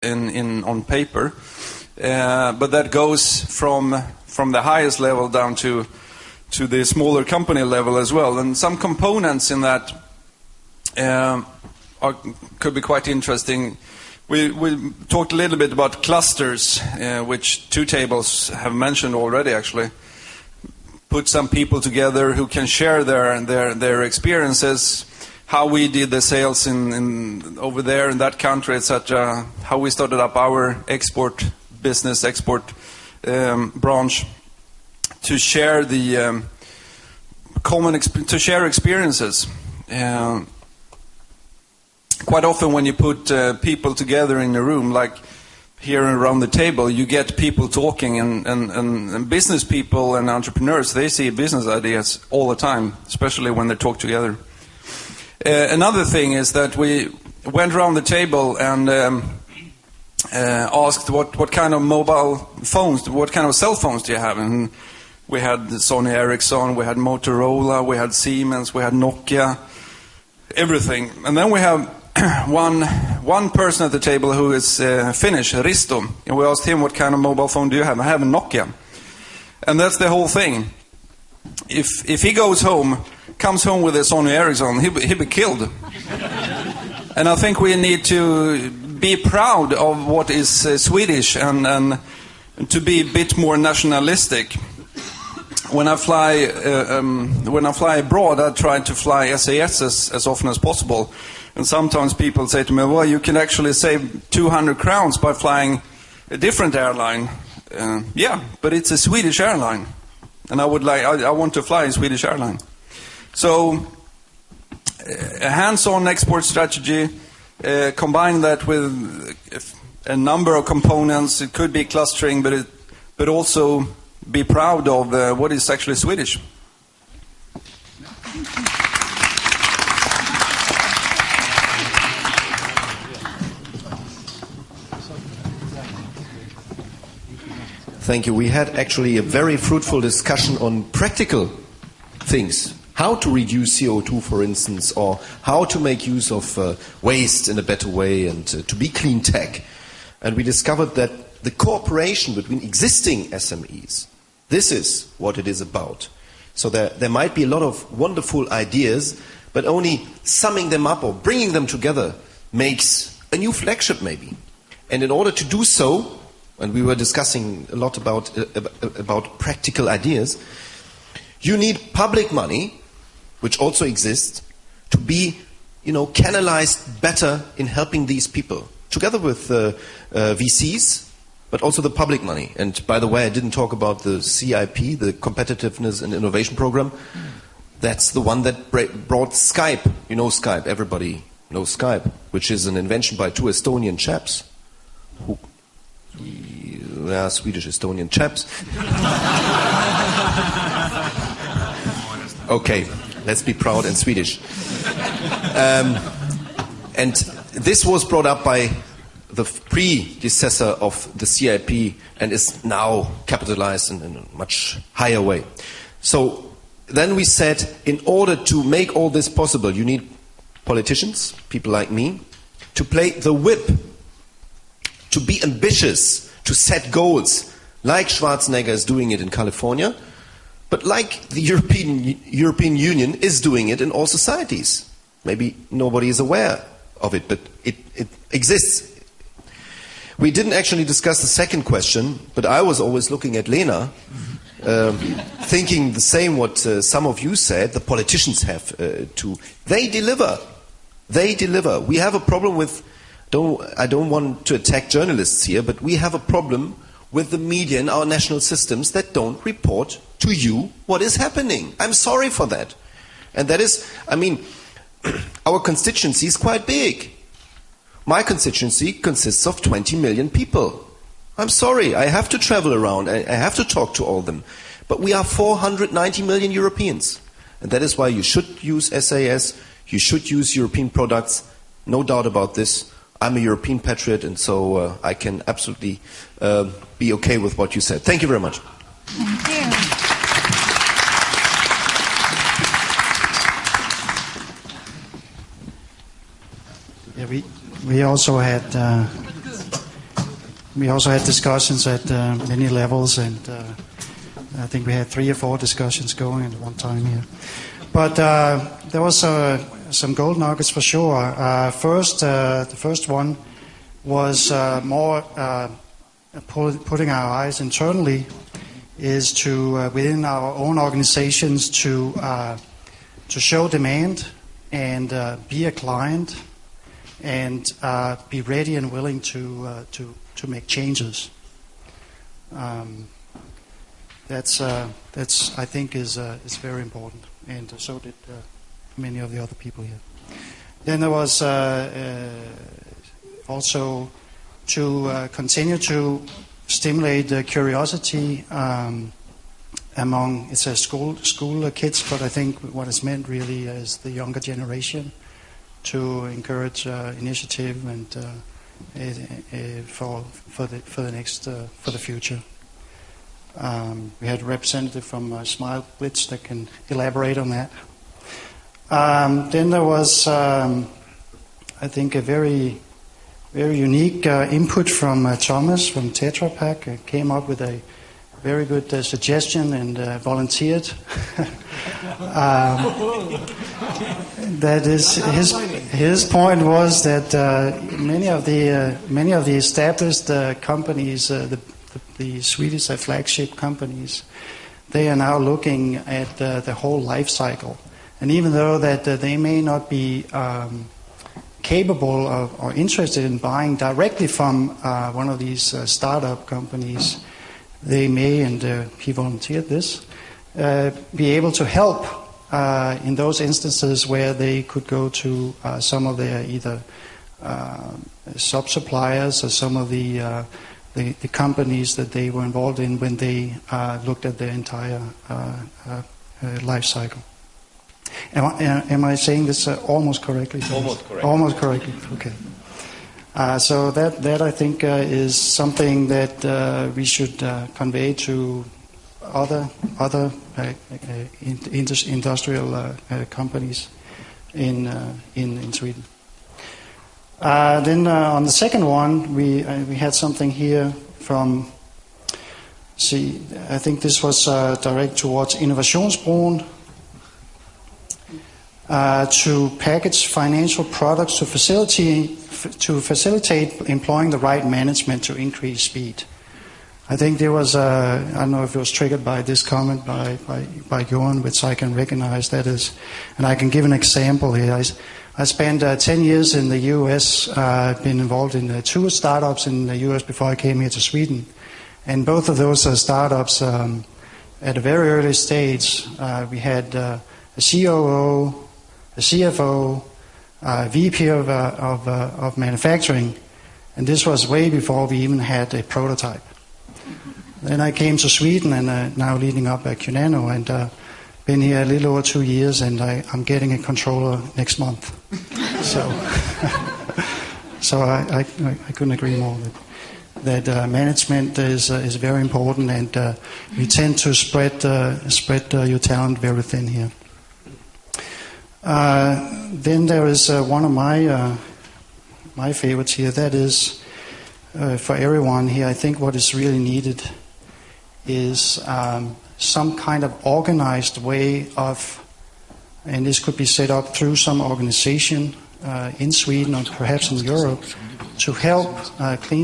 on paper, but that goes from the highest level down to the smaller company level as well. And some components in that could be quite interesting. We talked a little bit about clusters, which two tables have mentioned already, actually. Put some people together who can share their experiences, how we did the sales in over there in that country, etc. How we started up our export branch, to share the to share experiences. Quite often when you put people together in a room, like here around the table, you get people talking, and business people and entrepreneurs, they see business ideas all the time, especially when they talk together. Another thing is that we went around the table and asked what kind of mobile phones, what kind of cell phones do you have? And we had Sony Ericsson, we had Motorola, we had Siemens, we had Nokia, everything. And then we have one person at the table who is Finnish, Risto, and we asked him, what kind of mobile phone do you have? I have a Nokia. And that's the whole thing. If he comes home with a Sony Ericsson, he'll be killed. And I think we need to be proud of what is Swedish and to be a bit more nationalistic. When I fly abroad, I try to fly SAS as often as possible. And sometimes people say to me, well, you can actually save 200 crowns by flying a different airline. Yeah, but it's a Swedish airline. And I want to fly a Swedish airline. So, a hands-on export strategy, combine that with a number of components. It could be clustering, but also be proud of what is actually Swedish. Thank you. We had actually a very fruitful discussion on practical things. How to reduce CO2, for instance, or how to make use of waste in a better way, and to be clean tech. And we discovered that the cooperation between existing SMEs, this is what it is about. So there might be a lot of wonderful ideas, but only summing them up or bringing them together makes a new flagship maybe. And in order to do so, and we were discussing a lot about practical ideas, you need public money, which also exists, to be, canalized better in helping these people, together with VCs, but also the public money. And by the way, I didn't talk about the CIP, the Competitiveness and Innovation Program. That's the one that brought Skype. You know Skype, everybody knows Skype, which is an invention by two Estonian chaps who... Swedish Estonian chaps. Okay, let's be proud and Swedish. And this was brought up by the predecessor of the CIP and is now capitalized in a much higher way. So then we said, in order to make all this possible, you need politicians, people like me, to play the whip, to be ambitious, to set goals, like Schwarzenegger is doing it in California, but like the European Union is doing it in all societies. Maybe nobody is aware of it, but it exists. We didn't actually discuss the second question, but I was always looking at Lena, thinking the same what some of you said, the politicians have to. They deliver. They deliver. We have a problem with... I don't want to attack journalists here, but we have a problem with the media in our national systems that don't report to you what is happening. I'm sorry for that. And that is, our constituency is quite big. My constituency consists of 20 million people. I'm sorry, I have to travel around, I have to talk to all of them. But we are 490 million Europeans. And that is why you should use SAS, you should use European products, no doubt about this. I'm a European patriot, and so I can absolutely be okay with what you said. Thank you very much. Thank you. Yeah, we also had We also had discussions at many levels, and I think we had 3 or 4 discussions going at one time here. But there was some gold nuggets for sure. The first one was more putting our eyes internally, is to within our own organizations to show demand and be a client and be ready and willing to make changes. That's I think is very important, and so did many of the other people here. Then there was also to continue to stimulate curiosity among school kids, but I think what is meant really is the younger generation, to encourage initiative and for the future. We had a representative from Smile Blitz that can elaborate on that. Then there was, I think, a very unique input from Thomas from Tetra Pak. Came up with a very good suggestion and volunteered. That is his point was that many of the established companies, the Swedish flagship companies, they are now looking at the whole life cycle, and even though that they may not be capable of or interested in buying directly from one of these startup companies, they may, and he volunteered this, be able to help in those instances where they could go to some of their either sub-suppliers or some of the companies that they were involved in when they looked at their entire life cycle. Am I saying this almost correctly? Almost correct. Almost correctly. Okay. So that I think is something that we should convey to other industrial companies in Sweden. Then on the second one, we had something here from. I think this was direct towards Innovationsbron. To package financial products to facilitate employing the right management to increase speed. I think there was I don't know if it was triggered by this comment by Johan, which I can recognize that is, and I can give an example here. I spent 10 years in the U.S. I've been involved in 2 startups in the U.S. before I came here to Sweden, and both of those startups at a very early stage we had a COO, a CFO, VP of manufacturing, and this was way before we even had a prototype. Then I came to Sweden and now leading up at Cunano, and been here a little over 2 years, and I'm getting a controller next month. So I couldn't agree more that management is very important, and we tend to spread your talent very thin here. Then there is one of my favorites here. That is for everyone here. I think what is really needed is some kind of organized way of, and this could be set up through some organization in Sweden or perhaps in Europe, to help clean